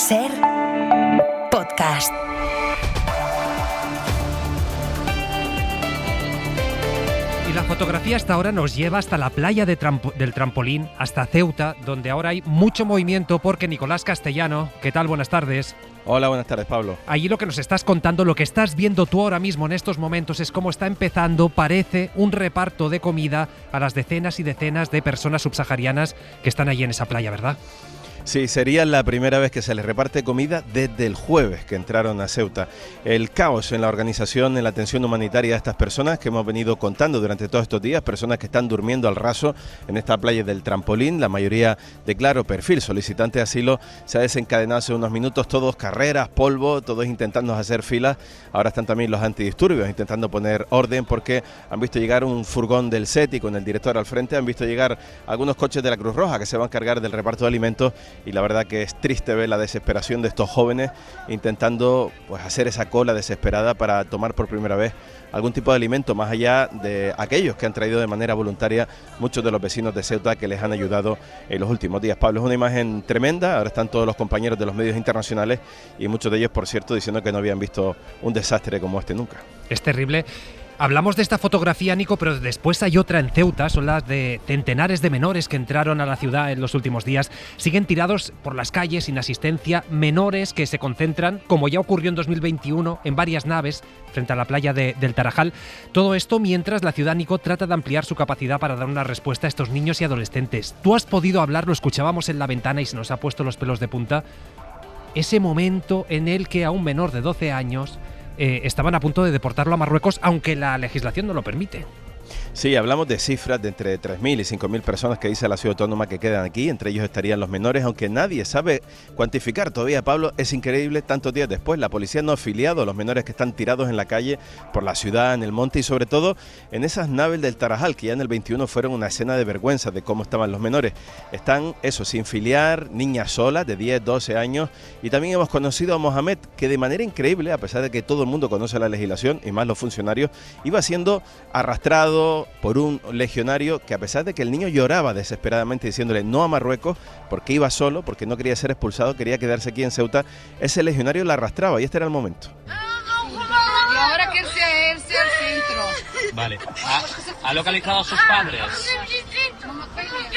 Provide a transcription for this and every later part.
SER Podcast. Y la fotografía hasta ahora nos lleva hasta la playa del Trampolín, hasta Ceuta, donde ahora hay mucho movimiento porque Nicolás Castellano, ¿qué tal? Buenas tardes. Hola, buenas tardes, Pablo. Allí lo que nos estás contando, lo que estás viendo tú ahora mismo en estos momentos es cómo está empezando, parece, un reparto de comida a las decenas y decenas de personas subsaharianas que están allí en esa playa, ¿verdad? Sí, sería la primera vez que se les reparte comida desde el jueves que entraron a Ceuta. El caos en la organización, en la atención humanitaria de estas personas que hemos venido contando durante todos estos días, personas que están durmiendo al raso en esta playa del Trampolín, la mayoría de claro perfil, solicitantes de asilo, se ha desencadenado hace unos minutos, todos carreras, polvo, todos intentando hacer filas. Ahora están también los antidisturbios intentando poner orden porque han visto llegar un furgón del SETI con el director al frente, han visto llegar algunos coches de la Cruz Roja que se van a encargar del reparto de alimentos. Y la verdad que es triste ver la desesperación de estos jóvenes intentando pues hacer esa cola desesperada para tomar por primera vez algún tipo de alimento, más allá de aquellos que han traído de manera voluntaria muchos de los vecinos de Ceuta que les han ayudado en los últimos días. Pablo, es una imagen tremenda, ahora están todos los compañeros de los medios internacionales y muchos de ellos, por cierto, diciendo que no habían visto un desastre como este nunca. Es terrible. Hablamos de esta fotografía, Nico, pero después hay otra en Ceuta, son las de centenares de menores que entraron a la ciudad en los últimos días. Siguen tirados por las calles sin asistencia, menores que se concentran, como ya ocurrió en 2021, en varias naves frente a la playa del Tarajal. Todo esto mientras la ciudad, Nico, trata de ampliar su capacidad para dar una respuesta a estos niños y adolescentes. Tú has podido hablar, lo escuchábamos en la ventana y se nos ha puesto los pelos de punta, ese momento en el que a un menor de 12 años... estaban a punto de deportarlo a Marruecos, aunque la legislación no lo permite. Sí, hablamos de cifras de entre 3.000 y 5.000 personas que dice la ciudad autónoma que quedan aquí, entre ellos estarían los menores, aunque nadie sabe cuantificar todavía, Pablo. Es increíble, tantos días después, la policía no ha afiliado a los menores que están tirados en la calle, por la ciudad, en el monte y sobre todo en esas naves del Tarajal, que ya en el 21 fueron una escena de vergüenza de cómo estaban los menores. Están, eso, sin filiar, niñas solas de 10, 12 años, y también hemos conocido a Mohamed, que de manera increíble, a pesar de que todo el mundo conoce la legislación, y más los funcionarios, iba siendo arrastrado por un legionario que, a pesar de que el niño lloraba desesperadamente diciéndole no a Marruecos porque iba solo, porque no quería ser expulsado, quería quedarse aquí en Ceuta, ese legionario la arrastraba y este era el momento. Y ahora que irse al centro. Vale. ¿Ha localizado a sus padres?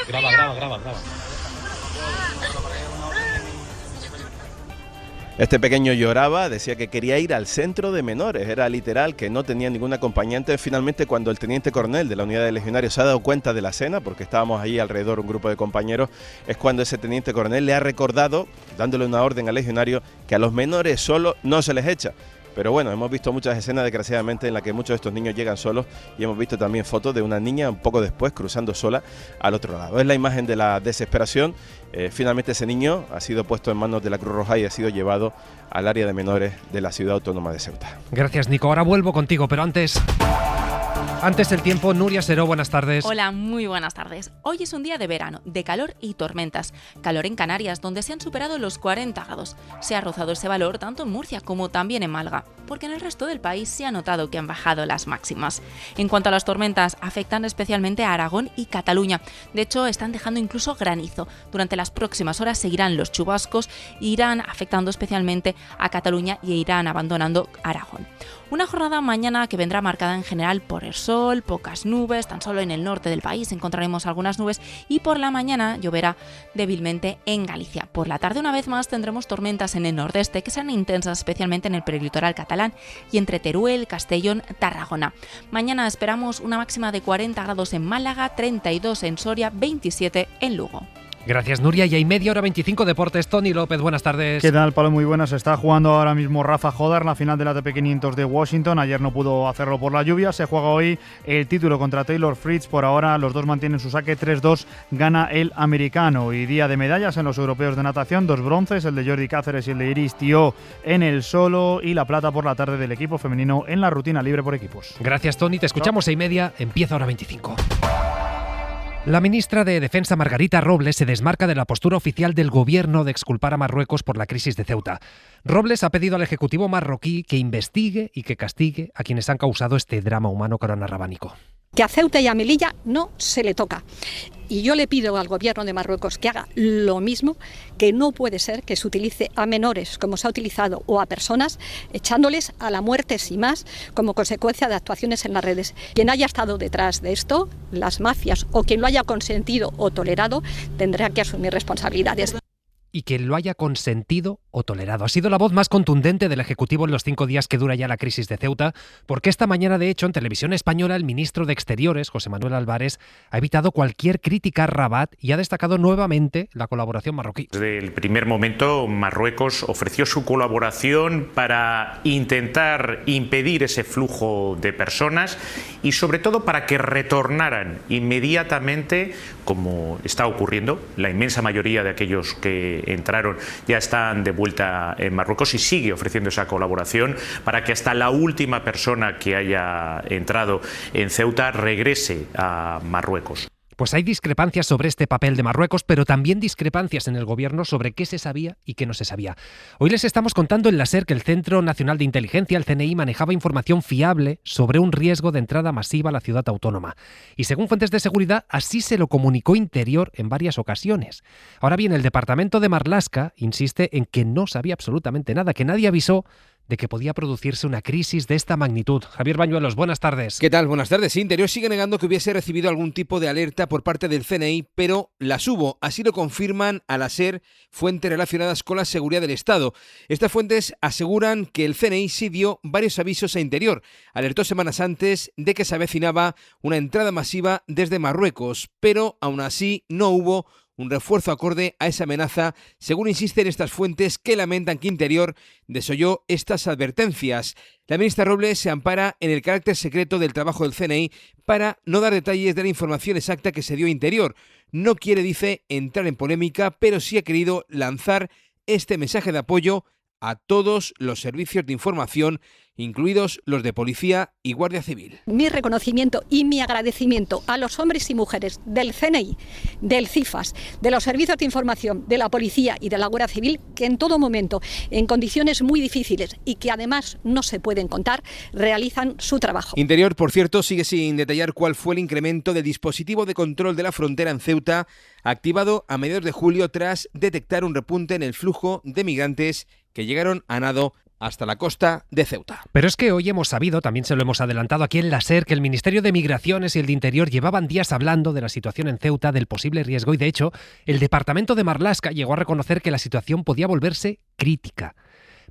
Graba. Este pequeño lloraba, decía que quería ir al centro de menores, era literal, que no tenía ningún acompañante. Finalmente, cuando el teniente coronel de la unidad de legionarios se ha dado cuenta de la escena, porque estábamos ahí alrededor un grupo de compañeros, es cuando ese teniente coronel le ha recordado, dándole una orden al legionario, que a los menores solo no se les echa. Pero bueno, hemos visto muchas escenas, desgraciadamente, en las que muchos de estos niños llegan solos y hemos visto también fotos de una niña un poco después cruzando sola al otro lado. Es la imagen de la desesperación. Finalmente ese niño ha sido puesto en manos de la Cruz Roja y ha sido llevado al área de menores de la ciudad autónoma de Ceuta. Gracias, Nico. Ahora vuelvo contigo, pero antes del tiempo, Nuria Seró, buenas tardes. Hola, muy buenas tardes. Hoy es un día de verano, de calor y tormentas. Calor en Canarias, donde se han superado los 40 grados. Se ha rozado ese valor tanto en Murcia como también en Málaga, porque en el resto del país se ha notado que han bajado las máximas. En cuanto a las tormentas, afectan especialmente a Aragón y Cataluña. De hecho, están dejando incluso granizo. Durante las próximas horas seguirán los chubascos, irán afectando especialmente a Cataluña y irán abandonando Aragón. Una jornada mañana que vendrá marcada en general por el sol, pocas nubes, tan solo en el norte del país encontraremos algunas nubes y por la mañana lloverá débilmente en Galicia. Por la tarde una vez más tendremos tormentas en el nordeste que serán intensas especialmente en el prelitoral catalán y entre Teruel, Castellón, Tarragona. Mañana esperamos una máxima de 40 grados en Málaga, 32 en Soria, 27 en Lugo. Gracias, Nuria. Y hay media hora 25 deportes. Tony López, buenas tardes. ¿Qué tal, Pablo? Muy buenas. Está jugando ahora mismo Rafa Jodar, la final del ATP 500 de Washington. Ayer no pudo hacerlo por la lluvia. Se juega hoy el título contra Taylor Fritz. Por ahora los dos mantienen su saque. 3-2 gana el americano. Y día de medallas en los europeos de natación. 2 bronces, el de Jordi Cáceres y el de Iris Tió en el solo. Y la plata por la tarde del equipo femenino en la rutina libre por equipos. Gracias, Tony. Te escuchamos 6:30. Empieza hora 25. La ministra de Defensa, Margarita Robles, se desmarca de la postura oficial del gobierno de exculpar a Marruecos por la crisis de Ceuta. Robles ha pedido al Ejecutivo marroquí que investigue y que castigue a quienes han causado este drama humano, Corona Rabánico. Que a Ceuta y a Melilla no se le toca. Y yo le pido al gobierno de Marruecos que haga lo mismo, que no puede ser que se utilice a menores como se ha utilizado o a personas, echándoles a la muerte sin más como consecuencia de actuaciones en las redes. Quien haya estado detrás de esto, las mafias o quien lo haya consentido o tolerado, tendrá que asumir responsabilidades. Y quien lo haya consentido o tolerado. Ha sido la voz más contundente del Ejecutivo en los 5 días que dura ya la crisis de Ceuta, porque esta mañana, de hecho, en Televisión Española, el ministro de Exteriores, José Manuel Álvarez, ha evitado cualquier crítica a Rabat y ha destacado nuevamente la colaboración marroquí. Desde el primer momento, Marruecos ofreció su colaboración para intentar impedir ese flujo de personas y, sobre todo, para que retornaran inmediatamente, como está ocurriendo. La inmensa mayoría de aquellos que entraron ya están de vuelta en Marruecos y sigue ofreciendo esa colaboración para que hasta la última persona que haya entrado en Ceuta regrese a Marruecos. Pues hay discrepancias sobre este papel de Marruecos, pero también discrepancias en el gobierno sobre qué se sabía y qué no se sabía. Hoy les estamos contando en la SER que el Centro Nacional de Inteligencia, el CNI, manejaba información fiable sobre un riesgo de entrada masiva a la ciudad autónoma. Y según fuentes de seguridad, así se lo comunicó Interior en varias ocasiones. Ahora bien, el departamento de Marlaska insiste en que no sabía absolutamente nada, que nadie avisó de que podía producirse una crisis de esta magnitud. Javier Bañuelos, buenas tardes. ¿Qué tal? Buenas tardes. Sí, Interior sigue negando que hubiese recibido algún tipo de alerta por parte del CNI, pero las hubo. Así lo confirman a la SER fuentes relacionadas con la seguridad del Estado. Estas fuentes aseguran que el CNI sí dio varios avisos a Interior. Alertó semanas antes de que se avecinaba una entrada masiva desde Marruecos, pero aún así no hubo un refuerzo acorde a esa amenaza, según insisten estas fuentes que lamentan que Interior desoyó estas advertencias. La ministra Robles se ampara en el carácter secreto del trabajo del CNI para no dar detalles de la información exacta que se dio a Interior. No quiere, dice, entrar en polémica, pero sí ha querido lanzar este mensaje de apoyo a todos los servicios de información, incluidos los de Policía y Guardia Civil. Mi reconocimiento y mi agradecimiento a los hombres y mujeres del CNI, del CIFAS, de los servicios de información, de la Policía y de la Guardia Civil, que en todo momento, en condiciones muy difíciles y que además no se pueden contar, realizan su trabajo. Interior, por cierto, sigue sin detallar cuál fue el incremento del dispositivo de control de la frontera en Ceuta, activado a mediados de julio tras detectar un repunte en el flujo de migrantes que llegaron a nado hasta la costa de Ceuta. Pero es que hoy hemos sabido, también se lo hemos adelantado aquí en la SER, que el Ministerio de Migraciones y el de Interior llevaban días hablando de la situación en Ceuta, del posible riesgo, y de hecho, el departamento de Marlaska llegó a reconocer que la situación podía volverse crítica.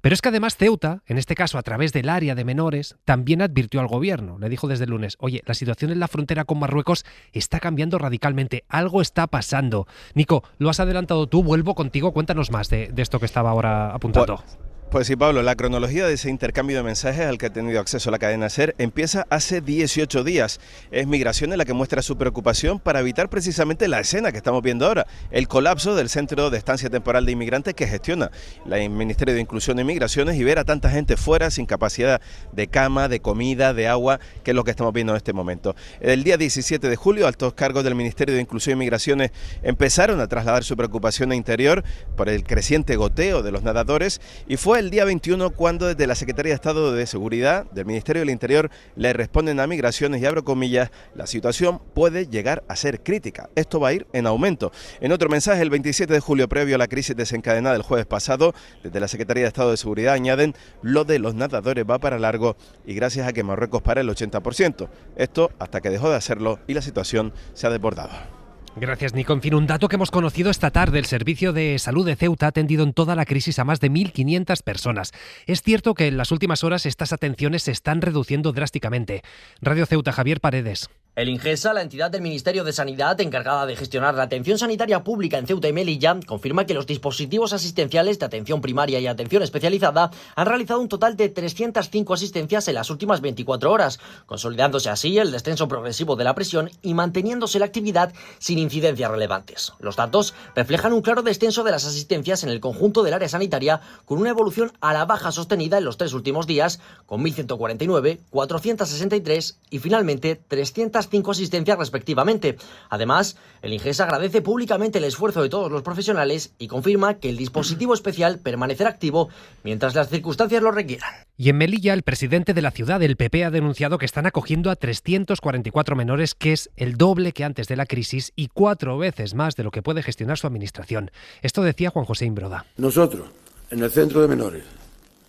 Pero es que además Ceuta, en este caso a través del área de menores, también advirtió al gobierno. Le dijo desde el lunes, oye, la situación en la frontera con Marruecos está cambiando radicalmente, algo está pasando. Nico, lo has adelantado tú, vuelvo contigo, cuéntanos más de esto que estaba ahora apuntando. Pues sí, Pablo, la cronología de ese intercambio de mensajes al que ha tenido acceso la cadena SER empieza hace 18 días. Es Migraciones la que muestra su preocupación para evitar precisamente la escena que estamos viendo ahora, el colapso del Centro de Estancia Temporal de Inmigrantes que gestiona el Ministerio de Inclusión y Migraciones, y ver a tanta gente fuera sin capacidad de cama, de comida, de agua, que es lo que estamos viendo en este momento. El día 17 de julio, altos cargos del Ministerio de Inclusión y Migraciones empezaron a trasladar su preocupación a Interior por el creciente goteo de los nadadores, y fue el día 21 cuando desde la Secretaría de Estado de Seguridad del Ministerio del Interior le responden a Migraciones, y abro comillas, la situación puede llegar a ser crítica. Esto va a ir en aumento. En otro mensaje, el 27 de julio, previo a la crisis desencadenada el jueves pasado, desde la Secretaría de Estado de Seguridad añaden, lo de los nadadores va para largo y gracias a que Marruecos para el 80%. Esto hasta que dejó de hacerlo y la situación se ha desbordado. Gracias, Nico. En fin, un dato que hemos conocido esta tarde: el Servicio de Salud de Ceuta ha atendido en toda la crisis a más de 1.500 personas. Es cierto que en las últimas horas estas atenciones se están reduciendo drásticamente. Radio Ceuta, Javier Paredes. El Ingesa, la entidad del Ministerio de Sanidad encargada de gestionar la atención sanitaria pública en Ceuta y Melilla, confirma que los dispositivos asistenciales de atención primaria y atención especializada han realizado un total de 305 asistencias en las últimas 24 horas, consolidándose así el descenso progresivo de la presión y manteniéndose la actividad sin incidencias relevantes. Los datos reflejan un claro descenso de las asistencias en el conjunto del área sanitaria, con una evolución a la baja sostenida en los 3 últimos días, con 1.149, 463 y finalmente 330 5 asistencias respectivamente. Además, el INGES agradece públicamente el esfuerzo de todos los profesionales y confirma que el dispositivo especial permanecerá activo mientras las circunstancias lo requieran. Y en Melilla, el presidente de la ciudad, del PP, ha denunciado que están acogiendo a 344 menores, que es el doble que antes de la crisis y 4 veces más de lo que puede gestionar su administración. Esto decía Juan José Imbroda. Nosotros, en el centro de menores,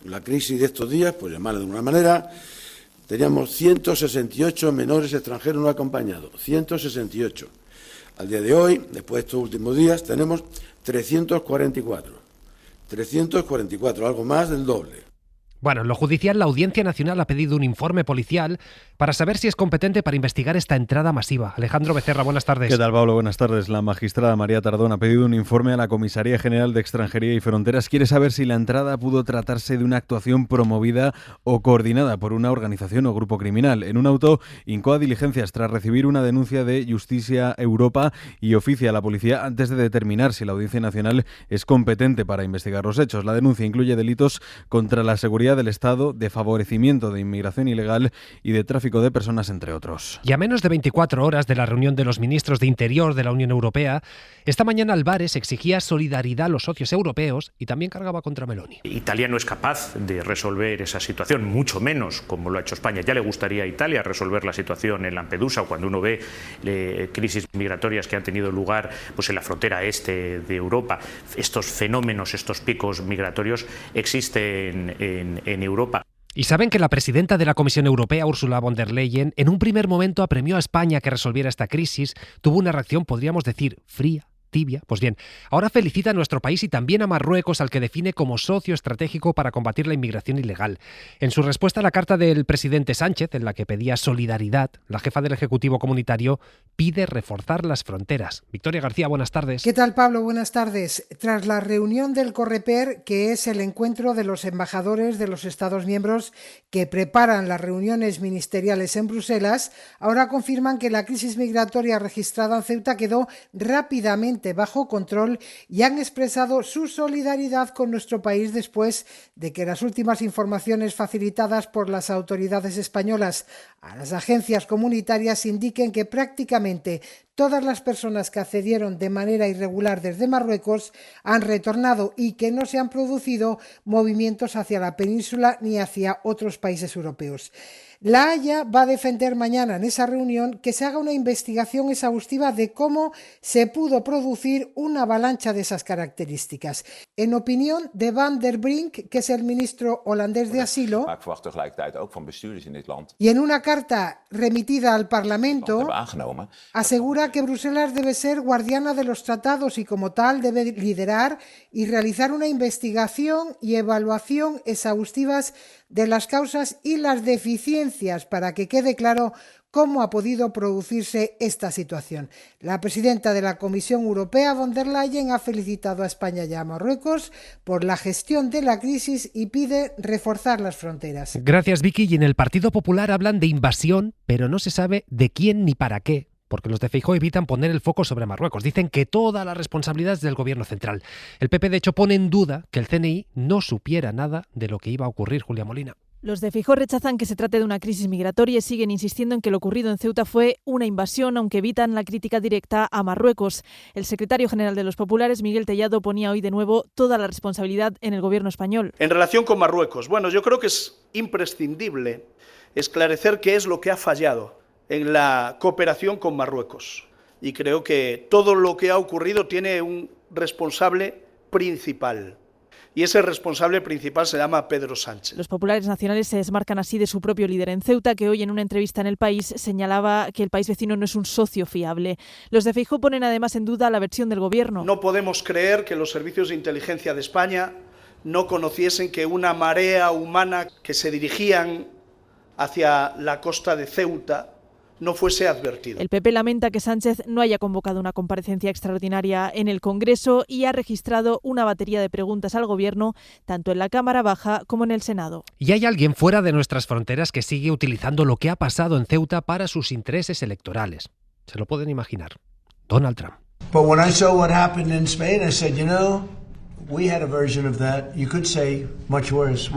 la crisis de estos días, por llamarla de alguna manera, teníamos 168 menores extranjeros no acompañados, 168. Al día de hoy, después de estos últimos días, tenemos 344, algo más del doble. Bueno, en lo judicial, la Audiencia Nacional ha pedido un informe policial para saber si es competente para investigar esta entrada masiva. Alejandro Becerra, buenas tardes. ¿Qué tal, Pablo? Buenas tardes. La magistrada María Tardón ha pedido un informe a la Comisaría General de Extranjería y Fronteras. Quiere saber si la entrada pudo tratarse de una actuación promovida o coordinada por una organización o grupo criminal. En un auto, incoa diligencias tras recibir una denuncia de Justicia Europa y oficia a la policía antes de determinar si la Audiencia Nacional es competente para investigar los hechos. La denuncia incluye delitos contra la seguridad del Estado, de favorecimiento de inmigración ilegal y de tráfico de personas, entre otros. Y a menos de 24 horas de la reunión de los ministros de Interior de la Unión Europea, esta mañana Álvarez exigía solidaridad a los socios europeos y también cargaba contra Meloni. Italia no es capaz de resolver esa situación, mucho menos como lo ha hecho España. Ya le gustaría a Italia resolver la situación en Lampedusa, cuando uno ve crisis migratorias que han tenido lugar pues en la frontera este de Europa. Estos fenómenos, estos picos migratorios existen en Europa. Y saben que la presidenta de la Comisión Europea, Ursula von der Leyen, en un primer momento apremió a España que resolviera esta crisis. Tuvo una reacción, podríamos decir, fría, tibia. Pues bien, ahora felicita a nuestro país y también a Marruecos, al que define como socio estratégico para combatir la inmigración ilegal. En su respuesta a la carta del presidente Sánchez, en la que pedía solidaridad, la jefa del Ejecutivo Comunitario pide reforzar las fronteras. Victoria García, buenas tardes. ¿Qué tal, Pablo? Buenas tardes. Tras la reunión del Coreper, que es el encuentro de los embajadores de los Estados miembros que preparan las reuniones ministeriales en Bruselas, ahora confirman que la crisis migratoria registrada en Ceuta quedó rápidamente bajo control y han expresado su solidaridad con nuestro país después de que las últimas informaciones facilitadas por las autoridades españolas a las agencias comunitarias indiquen que prácticamente todas las personas que accedieron de manera irregular desde Marruecos han retornado y que no se han producido movimientos hacia la península ni hacia otros países europeos. La Haya va a defender mañana en esa reunión que se haga una investigación exhaustiva de cómo se pudo producir una avalancha de esas características. En opinión de Van der Brink, que es el ministro holandés de asilo, y en una carta remitida al Parlamento, asegura que Bruselas debe ser guardiana de los tratados y como tal debe liderar y realizar una investigación y evaluación exhaustivas de las causas y las deficiencias para que quede claro cómo ha podido producirse esta situación. La presidenta de la Comisión Europea, von der Leyen, ha felicitado a España y a Marruecos por la gestión de la crisis y pide reforzar las fronteras. Gracias, Vicky. Y en el Partido Popular hablan de invasión, pero no se sabe de quién ni para qué, porque los de Feijóo evitan poner el foco sobre Marruecos. Dicen que toda la responsabilidad es del gobierno central. El PP, de hecho, pone en duda que el CNI no supiera nada de lo que iba a ocurrir. Julia Molina. Los de Feijóo rechazan que se trate de una crisis migratoria y siguen insistiendo en que lo ocurrido en Ceuta fue una invasión, aunque evitan la crítica directa a Marruecos. El secretario general de los populares, Miguel Tellado, ponía hoy de nuevo toda la responsabilidad en el gobierno español. En relación con Marruecos, bueno, yo creo que es imprescindible esclarecer qué es lo que ha fallado en la cooperación con Marruecos. Y creo que todo lo que ha ocurrido tiene un responsable principal. Y ese responsable principal se llama Pedro Sánchez. Los populares nacionales se desmarcan así de su propio líder en Ceuta, que hoy en una entrevista en El País señalaba que el país vecino no es un socio fiable. Los de Feijóo ponen además en duda la versión del gobierno. No podemos creer que los servicios de inteligencia de España no conociesen que una marea humana que se dirigían hacia la costa de Ceuta no fuese advertido. El PP lamenta que Sánchez no haya convocado una comparecencia extraordinaria en el Congreso y ha registrado una batería de preguntas al Gobierno, tanto en la Cámara Baja como en el Senado. Y hay alguien fuera de nuestras fronteras que sigue utilizando lo que ha pasado en Ceuta para sus intereses electorales. Se lo pueden imaginar. Donald Trump. But when I saw what happened in Spain, I said, you know, we had a version of that. You could say much worse.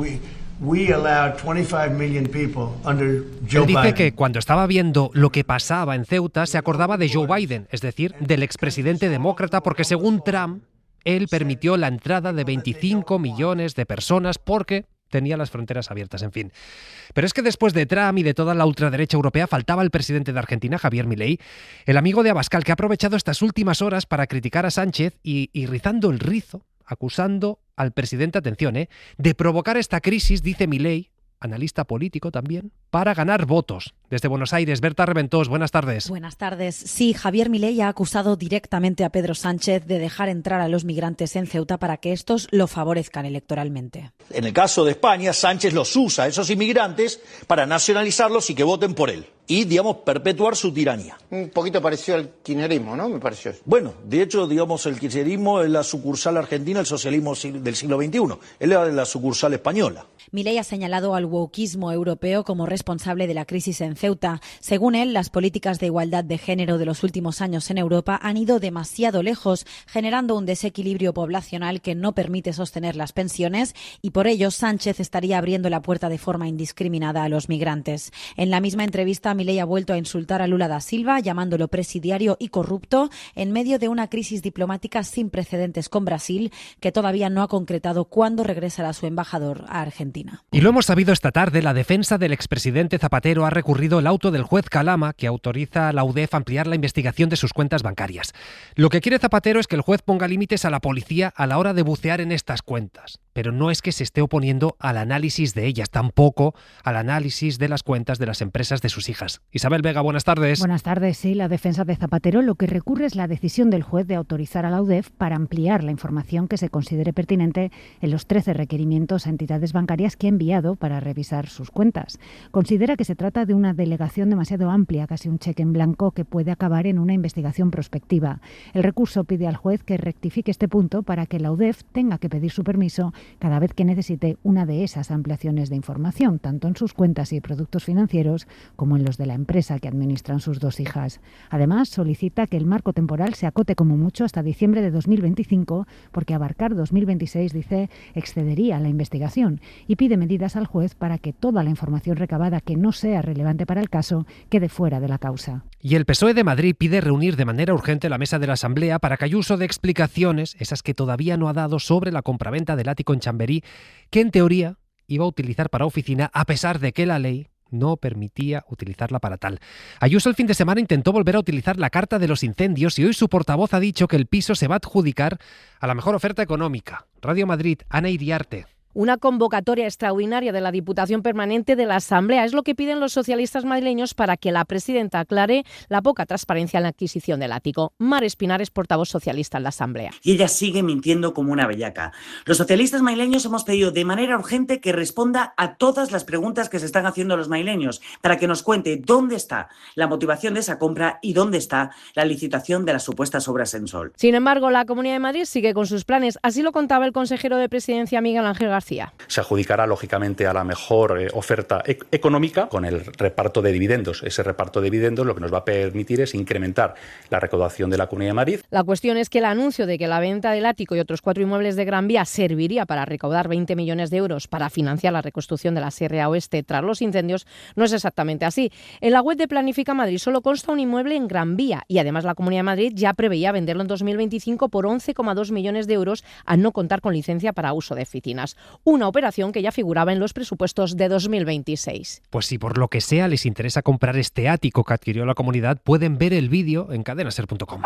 We allowed 25 million people under Joe Él dice Biden. que cuando estaba viendo lo que pasaba en Ceuta se acordaba de Joe Biden, es decir, del expresidente demócrata, porque según Trump, él permitió la entrada de 25 millones de personas porque tenía las fronteras abiertas, en fin. Pero es que después de Trump y de toda la ultraderecha europea faltaba el presidente de Argentina, Javier Milei, el amigo de Abascal, que ha aprovechado estas últimas horas para criticar a Sánchez y rizando el rizo, acusando al presidente, atención, de provocar esta crisis, dice Milei, analista político también, para ganar votos. Desde Buenos Aires, Berta Reventós, buenas tardes. Buenas tardes. Sí, Javier Milei ha acusado directamente a Pedro Sánchez de dejar entrar a los migrantes en Ceuta para que estos lo favorezcan electoralmente. En el caso de España, Sánchez los usa, esos inmigrantes, para nacionalizarlos y que voten por él. Y, digamos, perpetuar su tiranía. Un poquito parecido al kirchnerismo, ¿no? Me pareció. Bueno, de hecho, digamos, el kirchnerismo es la sucursal argentina, el socialismo del siglo XXI. Él es la sucursal española. Milei ha señalado al wokismo europeo como responsable de la crisis en Ceuta. Según él, las políticas de igualdad de género de los últimos años en Europa han ido demasiado lejos, generando un desequilibrio poblacional que no permite sostener las pensiones y por ello Sánchez estaría abriendo la puerta de forma indiscriminada a los migrantes. En la misma entrevista, Milei ha vuelto a insultar a Lula da Silva, llamándolo presidiario y corrupto, en medio de una crisis diplomática sin precedentes con Brasil, que todavía no ha concretado cuándo regresará su embajador a Argentina. Y lo hemos sabido esta tarde, la defensa del expresidente Zapatero ha recurrido el auto del juez Calama, que autoriza a la UDEF a ampliar la investigación de sus cuentas bancarias. Lo que quiere Zapatero es que el juez ponga límites a la policía a la hora de bucear en estas cuentas. Pero no es que se esté oponiendo al análisis de ellas, tampoco al análisis de las cuentas de las empresas de sus hijas. Isabel Vega, buenas tardes. Buenas tardes. Sí, la defensa de Zapatero lo que recurre es la decisión del juez de autorizar a la UDEF para ampliar la información que se considere pertinente en los 13 requerimientos a entidades bancarias que ha enviado para revisar sus cuentas. Considera que se trata de una delegación demasiado amplia, casi un cheque en blanco que puede acabar en una investigación prospectiva. El recurso pide al juez que rectifique este punto para que la UDEF tenga que pedir su permiso cada vez que necesite una de esas ampliaciones de información, tanto en sus cuentas y productos financieros como en los de la empresa que administran sus dos hijas. Además, solicita que el marco temporal se acote como mucho hasta diciembre de 2025, porque abarcar 2026, dice, excedería la investigación, y pide medidas al juez para que toda la información recabada que no sea relevante para el caso quede fuera de la causa. Y el PSOE de Madrid pide reunir de manera urgente la mesa de la Asamblea para que Ayuso dé explicaciones, esas que todavía no ha dado, sobre la compraventa del ático en Chamberí, que en teoría iba a utilizar para oficina, a pesar de que la ley no permitía utilizarla para tal. Ayuso el fin de semana intentó volver a utilizar la carta de los incendios y hoy su portavoz ha dicho que el piso se va a adjudicar a la mejor oferta económica. Radio Madrid, Ana Iriarte. Una convocatoria extraordinaria de la Diputación Permanente de la Asamblea es lo que piden los socialistas madrileños para que la presidenta aclare la poca transparencia en la adquisición del ático. Mar Espinar es portavoz socialista en la Asamblea. Y ella sigue mintiendo como una bellaca. Los socialistas madrileños hemos pedido de manera urgente que responda a todas las preguntas que se están haciendo los madrileños para que nos cuente dónde está la motivación de esa compra y dónde está la licitación de las supuestas obras en Sol. Sin embargo, la Comunidad de Madrid sigue con sus planes. Así lo contaba el consejero de Presidencia, Miguel Ángel García. Se adjudicará, lógicamente, a la mejor oferta económica con el reparto de dividendos. Ese reparto de dividendos lo que nos va a permitir es incrementar la recaudación de la Comunidad de Madrid. La cuestión es que el anuncio de que la venta del ático y otros 4 inmuebles de Gran Vía serviría para recaudar 20 millones de euros para financiar la reconstrucción de la Sierra Oeste tras los incendios no es exactamente así. En la web de Planifica Madrid solo consta un inmueble en Gran Vía y además la Comunidad de Madrid ya preveía venderlo en 2025 por 11,2 millones de euros al no contar con licencia para uso de oficinas. Una operación que ya figuraba en los presupuestos de 2026. Pues si por lo que sea les interesa comprar este ático que adquirió la comunidad, pueden ver el vídeo en cadenaser.com.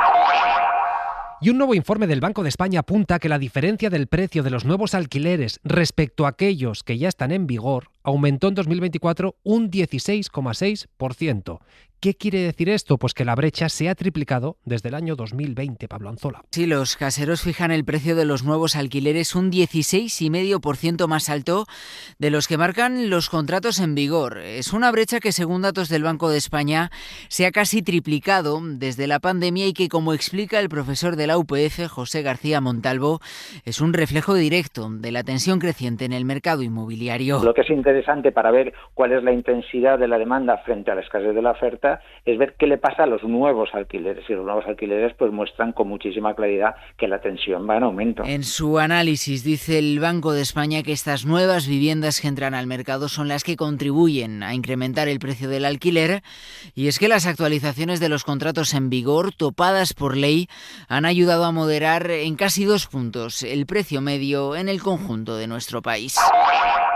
Y un nuevo informe del Banco de España apunta que la diferencia del precio de los nuevos alquileres respecto a aquellos que ya están en vigor aumentó en 2024 un 16,6%. ¿Qué quiere decir esto? Pues que la brecha se ha triplicado desde el año 2020, Pablo Anzola. Sí, los caseros fijan el precio de los nuevos alquileres un 16,5% más alto de los que marcan los contratos en vigor. Es una brecha que, según datos del Banco de España, se ha casi triplicado desde la pandemia y que, como explica el profesor de la UPF, José García Montalvo, es un reflejo directo de la tensión creciente en el mercado inmobiliario. Lo que es interesante para ver cuál es la intensidad de la demanda frente a la escasez de la oferta interesa es ver qué le pasa a los nuevos alquileres, y los nuevos alquileres pues muestran con muchísima claridad que la tensión va en aumento. En su análisis dice el Banco de España que estas nuevas viviendas que entran al mercado son las que contribuyen a incrementar el precio del alquiler, y es que las actualizaciones de los contratos en vigor, topadas por ley, han ayudado a moderar en casi 2 puntos el precio medio en el conjunto de nuestro país.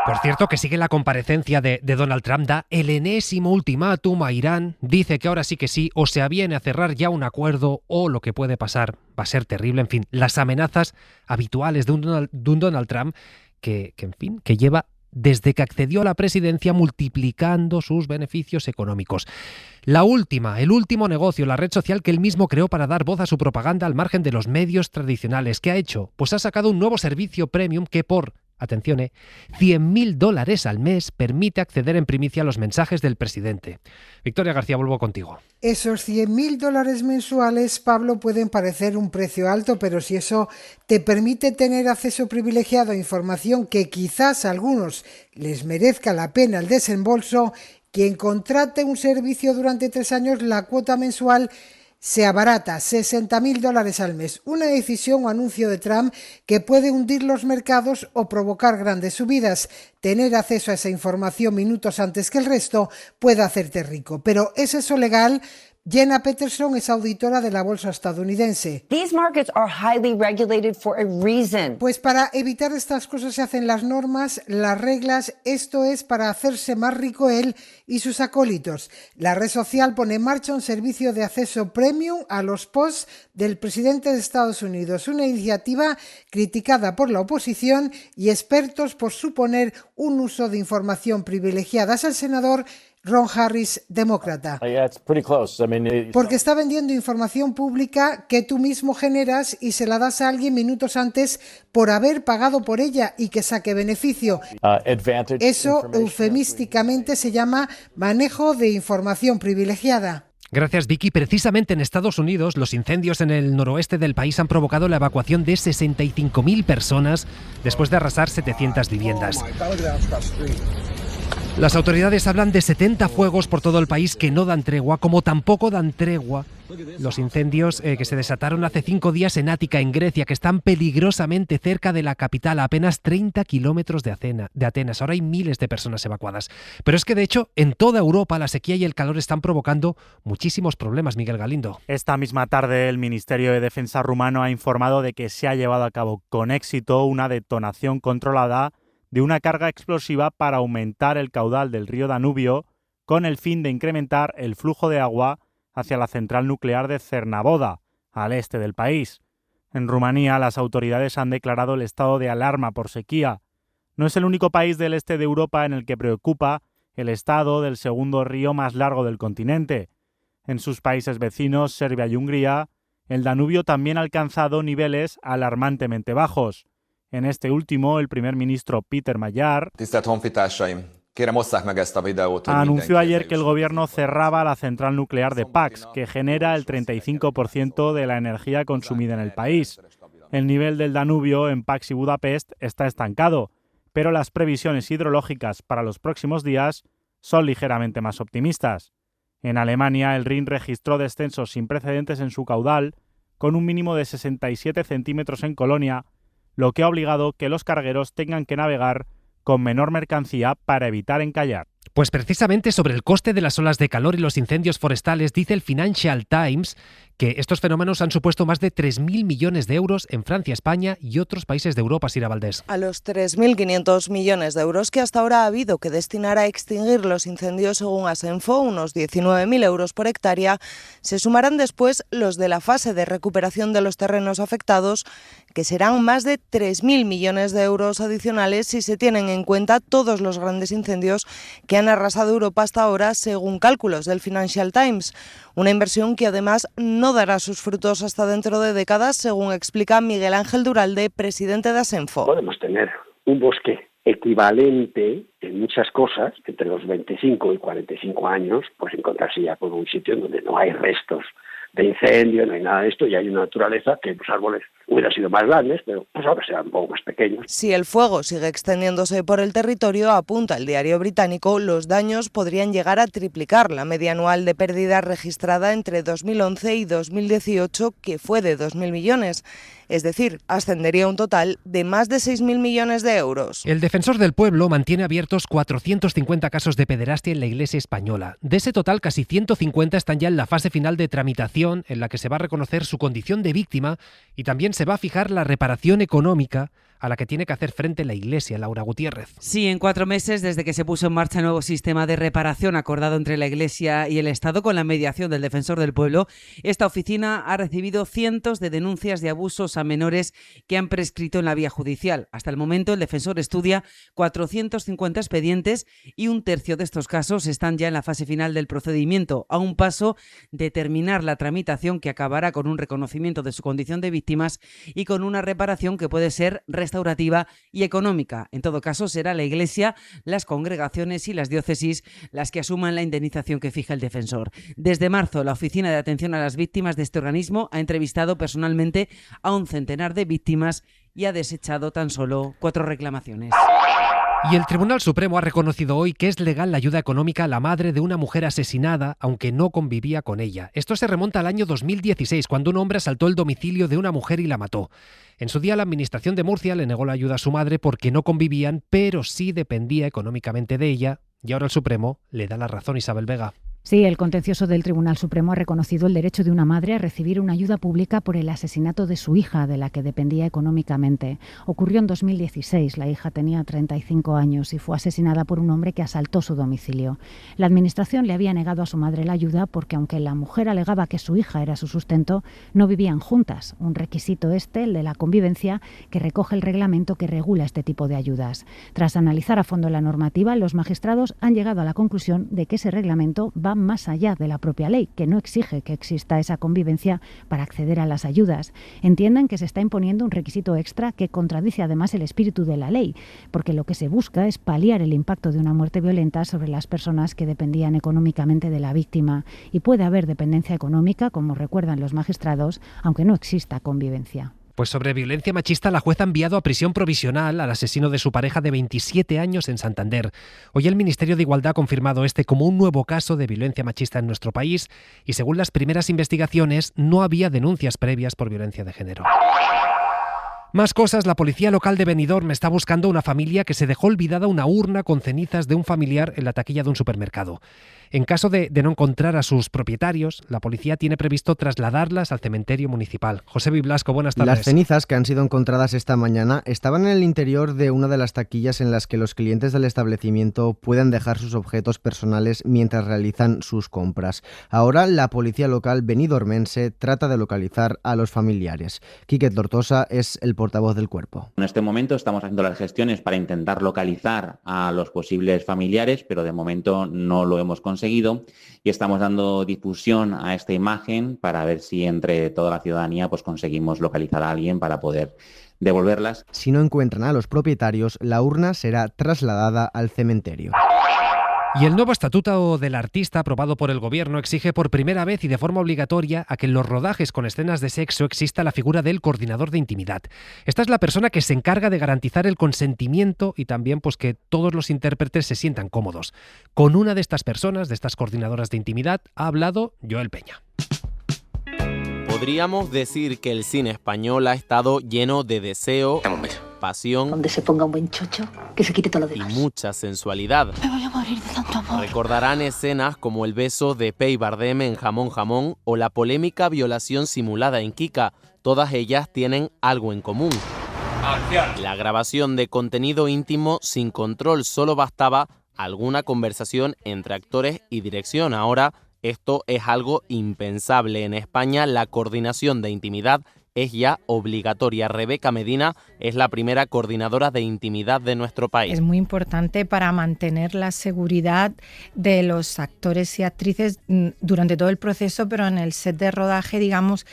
Por cierto, que sigue la comparecencia de Donald Trump, da el enésimo ultimátum a Irán, dice que ahora sí que sí, o se aviene a cerrar ya un acuerdo, o lo que puede pasar va a ser terrible. En fin, las amenazas habituales de un Donald Trump que lleva desde que accedió a la presidencia multiplicando sus beneficios económicos. El último negocio, la red social que él mismo creó para dar voz a su propaganda al margen de los medios tradicionales. ¿Qué ha hecho? Pues ha sacado un nuevo servicio premium que por, atención, $100.000 al mes permite acceder en primicia a los mensajes del presidente. Victoria García, vuelvo contigo. Esos $100.000 mensuales, Pablo, pueden parecer un precio alto, pero si eso te permite tener acceso privilegiado a información que quizás a algunos les merezca la pena el desembolso, quien contrate un servicio durante 3 años, la cuota mensual se abarata, $60.000 al mes. Una decisión o anuncio de Trump que puede hundir los mercados o provocar grandes subidas. Tener acceso a esa información minutos antes que el resto puede hacerte rico. Pero ¿es eso legal? Jenna Peterson es auditora de la bolsa estadounidense. These markets are highly regulated for a reason. Pues para evitar estas cosas se hacen las normas, las reglas, esto es para hacerse más rico él y sus acólitos. La red social pone en marcha un servicio de acceso premium a los posts del presidente de Estados Unidos, una iniciativa criticada por la oposición y expertos por suponer un uso de información privilegiada. Es el senador Ron Harris, demócrata. Porque está vendiendo información pública que tú mismo generas y se la das a alguien minutos antes por haber pagado por ella y que saque beneficio. Eso eufemísticamente se llama manejo de información privilegiada. Gracias, Vicky. Precisamente en Estados Unidos, los incendios en el noroeste del país han provocado la evacuación de 65.000 personas después de arrasar 700 viviendas. Las autoridades hablan de 70 fuegos por todo el país que no dan tregua, como tampoco dan tregua los incendios que se desataron hace 5 días en Ática, en Grecia, que están peligrosamente cerca de la capital, a apenas 30 kilómetros de Atenas. Ahora hay miles de personas evacuadas. Pero es que, de hecho, en toda Europa la sequía y el calor están provocando muchísimos problemas, Miguel Galindo. Esta misma tarde el Ministerio de Defensa rumano ha informado de que se ha llevado a cabo con éxito una detonación controlada de una carga explosiva para aumentar el caudal del río Danubio con el fin de incrementar el flujo de agua hacia la central nuclear de Cernavoda, al este del país. En Rumanía, las autoridades han declarado el estado de alarma por sequía. No es el único país del este de Europa en el que preocupa el estado del segundo río más largo del continente. En sus países vecinos, Serbia y Hungría, el Danubio también ha alcanzado niveles alarmantemente bajos. En este último, el primer ministro Peter Magyar anunció ayer que el gobierno cerraba la central nuclear de Paks, que genera el 35% de la energía consumida en el país. El nivel del Danubio en Paks y Budapest está estancado, pero las previsiones hidrológicas para los próximos días son ligeramente más optimistas. En Alemania, el Rin registró descensos sin precedentes en su caudal, con un mínimo de 67 centímetros en Colonia, lo que ha obligado que los cargueros tengan que navegar con menor mercancía para evitar encallar. Pues precisamente sobre el coste de las olas de calor y los incendios forestales, dice el Financial Times que estos fenómenos han supuesto más de 3.000 millones de euros en Francia, España y otros países de Europa, Sira Valdés. A los 3.500 millones de euros que hasta ahora ha habido que destinar a extinguir los incendios, según Asenfo, unos 19.000 euros por hectárea, se sumarán después los de la fase de recuperación de los terrenos afectados, que serán más de 3.000 millones de euros adicionales si se tienen en cuenta todos los grandes incendios que han arrasado Europa hasta ahora, según cálculos del Financial Times. Una inversión que además no dará sus frutos hasta dentro de décadas, según explica Miguel Ángel Duralde, presidente de Asenfo. Podemos tener un bosque equivalente en muchas cosas, entre los 25 y 45 años, pues encontrarse ya con un sitio donde no hay restos de incendio, no hay nada de esto, y hay una naturaleza que los árboles hubieran sido más grandes, pero pues ahora serán un poco más pequeños. Si el fuego sigue extendiéndose por el territorio, apunta el diario británico, los daños podrían llegar a triplicar la media anual de pérdidas registrada entre 2011 y 2018, que fue de 2.000 millones. Es decir, ascendería a un total de más de 6.000 millones de euros. El Defensor del Pueblo mantiene abiertos 450 casos de pederastia en la Iglesia española. De ese total, casi 150 están ya en la fase final de tramitación, en la que se va a reconocer su condición de víctima y también se va a fijar la reparación económica a la que tiene que hacer frente la Iglesia. Laura Gutiérrez. Sí, en 4 meses desde que se puso en marcha el nuevo sistema de reparación acordado entre la Iglesia y el Estado con la mediación del Defensor del Pueblo, esta oficina ha recibido cientos de denuncias de abusos a menores que han prescrito en la vía judicial. Hasta el momento el Defensor estudia 450 expedientes y un tercio de estos casos están ya en la fase final del procedimiento, a un paso de terminar la tramitación que acabará con un reconocimiento de su condición de víctimas y con una reparación que puede ser restaurativa y económica. En todo caso, será la Iglesia, las congregaciones y las diócesis las que asuman la indemnización que fija el Defensor. Desde marzo, la Oficina de Atención a las Víctimas de este organismo ha entrevistado personalmente a un centenar de víctimas y ha desechado tan solo 4 reclamaciones. Y el Tribunal Supremo ha reconocido hoy que es legal la ayuda económica a la madre de una mujer asesinada, aunque no convivía con ella. Esto se remonta al año 2016, cuando un hombre asaltó el domicilio de una mujer y la mató. En su día, la Administración de Murcia le negó la ayuda a su madre porque no convivían, pero sí dependía económicamente de ella. Y ahora el Supremo le da la razón. Isabel Vega. Sí, el contencioso del Tribunal Supremo ha reconocido el derecho de una madre a recibir una ayuda pública por el asesinato de su hija, de la que dependía económicamente. Ocurrió en 2016. La hija tenía 35 años y fue asesinada por un hombre que asaltó su domicilio. La Administración le había negado a su madre la ayuda porque, aunque la mujer alegaba que su hija era su sustento, no vivían juntas. Un requisito el de la convivencia, que recoge el reglamento que regula este tipo de ayudas. Tras analizar a fondo la normativa, los magistrados han llegado a la conclusión de que ese reglamento va más allá de la propia ley, que no exige que exista esa convivencia para acceder a las ayudas. Entienden que se está imponiendo un requisito extra que contradice además el espíritu de la ley, porque lo que se busca es paliar el impacto de una muerte violenta sobre las personas que dependían económicamente de la víctima. Y puede haber dependencia económica, como recuerdan los magistrados, aunque no exista convivencia. Pues sobre violencia machista, la jueza ha enviado a prisión provisional al asesino de su pareja de 27 años en Santander. Hoy el Ministerio de Igualdad ha confirmado como un nuevo caso de violencia machista en nuestro país y, según las primeras investigaciones, no había denuncias previas por violencia de género. Más cosas, la policía local de Benidorm está buscando una familia que se dejó olvidada una urna con cenizas de un familiar en la taquilla de un supermercado. En caso de no encontrar a sus propietarios, la policía tiene previsto trasladarlas al cementerio municipal. José Biblasco, buenas tardes. Las cenizas que han sido encontradas esta mañana estaban en el interior de una de las taquillas en las que los clientes del establecimiento pueden dejar sus objetos personales mientras realizan sus compras. Ahora la policía local benidormense trata de localizar a los familiares. Quique Tortosa es el portavoz del cuerpo. En este momento estamos haciendo las gestiones para intentar localizar a los posibles familiares, pero de momento no lo hemos conseguido y estamos dando difusión a esta imagen para ver si entre toda la ciudadanía pues conseguimos localizar a alguien para poder devolverlas. Si no encuentran a los propietarios, la urna será trasladada al cementerio. Y el nuevo estatuto del artista aprobado por el Gobierno exige por primera vez y de forma obligatoria a que en los rodajes con escenas de sexo exista la figura del coordinador de intimidad. Esta es la persona que se encarga de garantizar el consentimiento y también pues que todos los intérpretes se sientan cómodos. Con una de estas personas, de estas coordinadoras de intimidad, ha hablado Joel Peña. Podríamos decir que el cine español ha estado lleno de deseo, pasión, donde se ponga un buen chocho, que se quite todo lo demás. Y mucha sensualidad. Me voy a morir de tanto amor. Recordarán escenas como el beso de Pey Bardem en Jamón Jamón o la polémica violación simulada en Kika. Todas ellas tienen algo en común. La grabación de contenido íntimo sin control, solo bastaba alguna conversación entre actores y dirección. Ahora esto es algo impensable. En España la coordinación de intimidad es ya obligatoria. Rebeca Medina es la primera coordinadora de intimidad de nuestro país. Es muy importante para mantener la seguridad de los actores y actrices durante todo el proceso, pero en el set de rodaje, digamos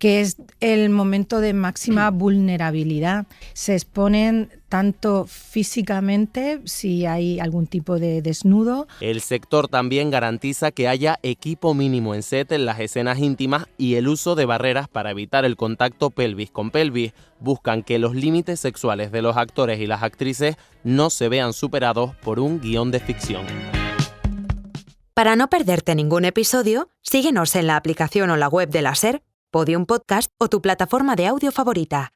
que es el momento de máxima vulnerabilidad. Se exponen tanto físicamente, si hay algún tipo de desnudo. El sector también garantiza que haya equipo mínimo en set en las escenas íntimas y el uso de barreras para evitar el contacto pelvis con pelvis. Buscan que los límites sexuales de los actores y las actrices no se vean superados por un guión de ficción. Para no perderte ningún episodio, síguenos en la aplicación o la web de la SER, Podium Podcast o tu plataforma de audio favorita.